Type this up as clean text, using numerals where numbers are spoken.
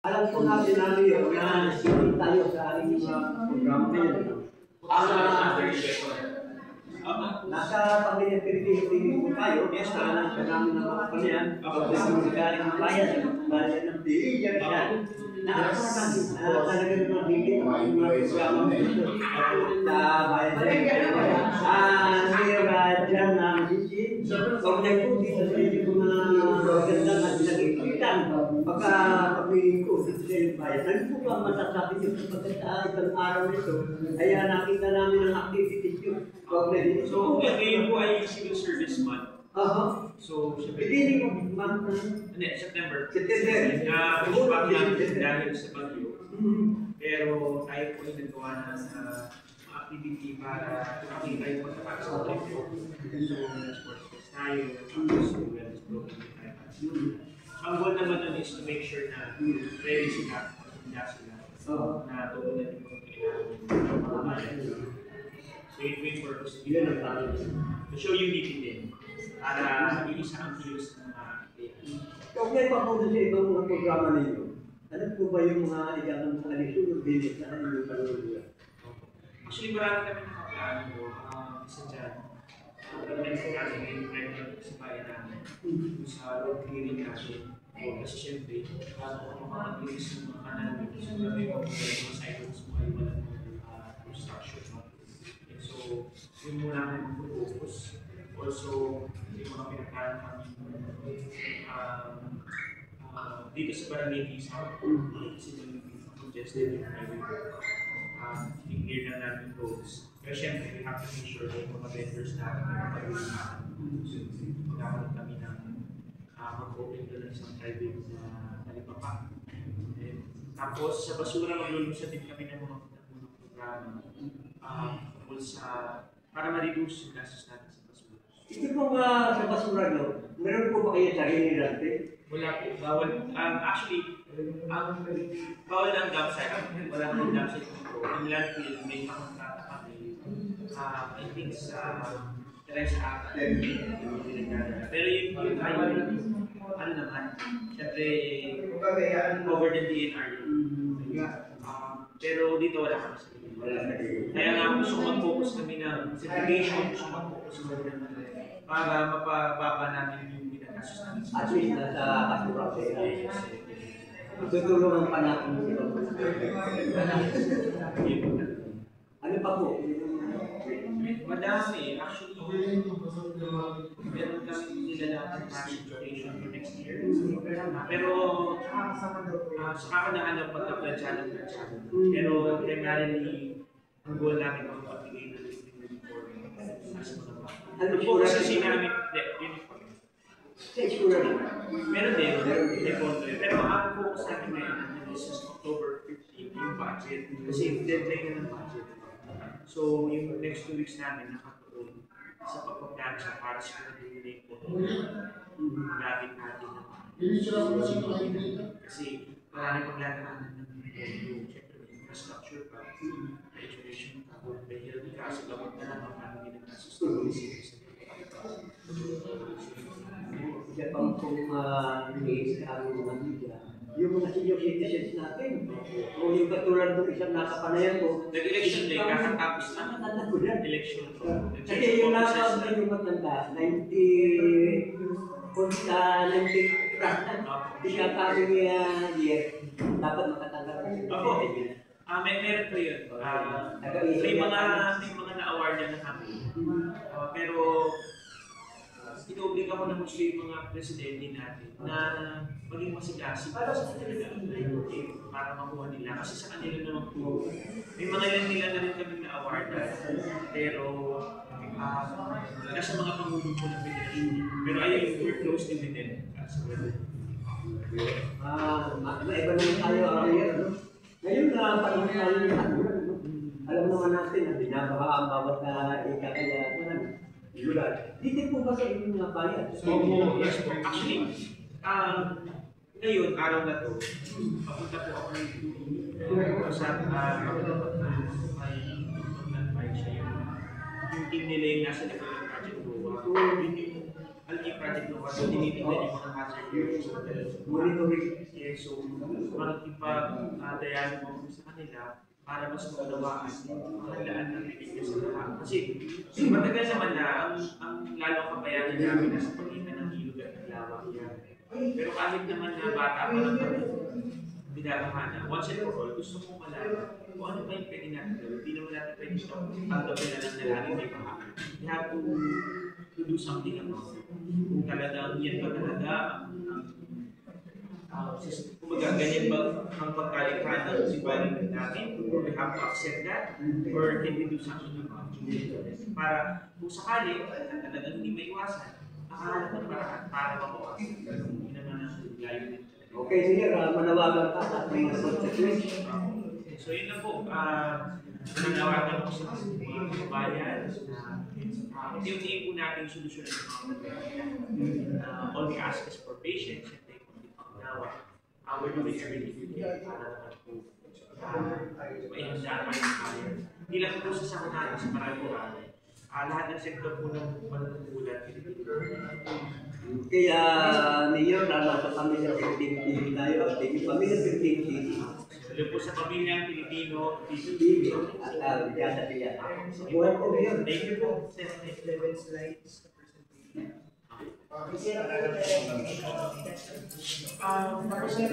Alam ko na sinabi yun na hindi tayo sa ating mga programa ngayon. Nasa pamilya Pilipino po tayo, sana sa namin ng mga pamilyan, pagkakas galing ng bayan ng bigyan siya. Na talaga naman hindi ang mga programa dito sa bayan siya. Dyan na sisi, huwag na po dito sa hindi ko na maganda na pinag-ipitan. Pagka pagbiling ko dito sa yung bayan, ano po ba masasabi niyo sa pagkataaw ng araw nito? Kaya nakita namin ang activities yun. So, ngayon po ay civil service month. So, beginning of month na? September. September. Back natin dahil sa bagyo. Pero tayo po ay nagawa na sa activity para makita yung pagkakasa sa bagyo. So, sports fest tayo, tapos wellness program tayo. Ang goal naman nun is to make sure na ready sila, handa sila, na tulungan yung kailangan. So, it may purpose to show unity din. Para iisa ang kilos ng mga ideas. Kung may papunod sa ibang mga programa ninyo, ano po ba yung mga ilang mga lisunod din sa inyong panunod? Actually, marami kami nakaplano po. Isa dyan, pag-mensa natin yung regular sa bayan namin, sa road clearing natin. Kasi syempre, mag-release ng mga kanan, so kami yung mga sidewalks mo ay walang construction. So, yun muna kami mag-focus. Also, yung mga pinagkaan kami dito sa Barangay South, kasi yung congested yung highway. I-clear na namin roads. Pero syempre, we have to make sure yung mga vendors natin yung pag-uwi natin. So, magkakaroon kami ng mag-open doon ng isang highway na nalipapa. Tapos, sa basura, maglulusa din kami ng mga programa para ma-reduce yung gastos natin sa basura. Ito po sa basura nyo, meron po ba kayo sarili natin? Wala po. Bawal. Actually, bawal ang dump site. Wala nang dump site dito. Ang landfill, may pakontrata kami. I think sa Teresa Ata. Pero yung ano naman, syempre, over the DNR yun. Pero dito wala kami sa kaya nga gusto ko mag-focus kami ng segregation, gusto ko mag-focus kami ng para mapababa namin yung ginagasos namin. At least nasa kasurang sa ila. Tutulungan pa natin sila. Ano pa po? Madami. Actually, meron kami nilalakad na situation for next year. Pero sa kakadaan ng pagka-plansyado. Pero primarily, ang goal namin ang pagbigay ng uniform sa mga bata. Ano po kasi namin, uniform. Sa isura na? Meron din, uniform. Pero ang focus namin ngayon, this is October 15, yung budget. Kasi deadline na ng budget. So, yung next 2 weeks namin nakatuon sa pagpaplansya para sa pinag-relate po gamit natin ng kasi marami paglalaanan ng infrastructure pa, education pa, may health ka, sa gamot na lang ang parang ginagasos ng munisipyo. Kaya pang kung release ka ang mga media, yung mga senior citizens natin, o yung katulad ng isang nakapanayan ko, nag-election day, kakatapos na. Election. Kasi yung nakapanayan yung matanda, 90 plus na. Di siya kami year, dapat makatanggap ng citizen. Meron po yun. May mga na-award na kami. Pero, inobliga ko na gusto yung mga presidente natin na maging masigasig para makuha nila. Kasi sa kanila naman po, may mga ilan nila na rin kami na-award pero nasa mga pangulong po ng federation. Pero ayun, we're closely with them. Maiba naman tayo ngayon na panahon tayo ng tagulan. Alam naman natin na binabaha ang bawat ikakaya dito po ba sa inyong mga bayan? Yes po. Actually, ngayon, araw na to, papunta po ako sa may siya yung team nila yung nasa development project ko. alam yung project ng Waso, tinitignan yung mga hazard areas. Monitoring. Yes, so makikipag-dialogue mo sa kanila para mas maunawaan ang handaan ng bibigyan sa lahat. Kasi matagal naman na ang lalong kabayaran namin na sa pagitan ng ilog at ng lawak yan. Pero kahit naman na bata pa lang kami, binabahana, once and for all, gusto mo malaman kung ano ba yung pwede natin gawin. Hindi naman natin pwede ito tanggapin na lang na laging may baha. We have to do something about it. Kung talagang yan ba talaga kumbaga ganyan ba ang pagkalikha ng environment natin? Or we have to accept that? Or can we do something about it? Para kung sakali, talagang hindi maiwasan, nakahanap ng paraan para mabawasan. Hindi naman ang layunin. Okay, sige, manawagan ka at may consequence. So yun na po, nanawagan ko sa mga kababayan na yung po natin solusyon ng mga problema. All we ask is for patience and take on the pangnawa. We're doing everything we can para naman po maihanda ang kaya. Hindi lang po sa sakuna sa marami lahat ng sektor po ng panuntulan. Kaya Mayor, nasa pamilya Pilipino tayo, at yung pamilya Pilipino, Hello po sa pamilyang Pilipino, TV, at diyan sa tiyan. Buhay po Mayor. Thank you po. 11 slides. Tapos na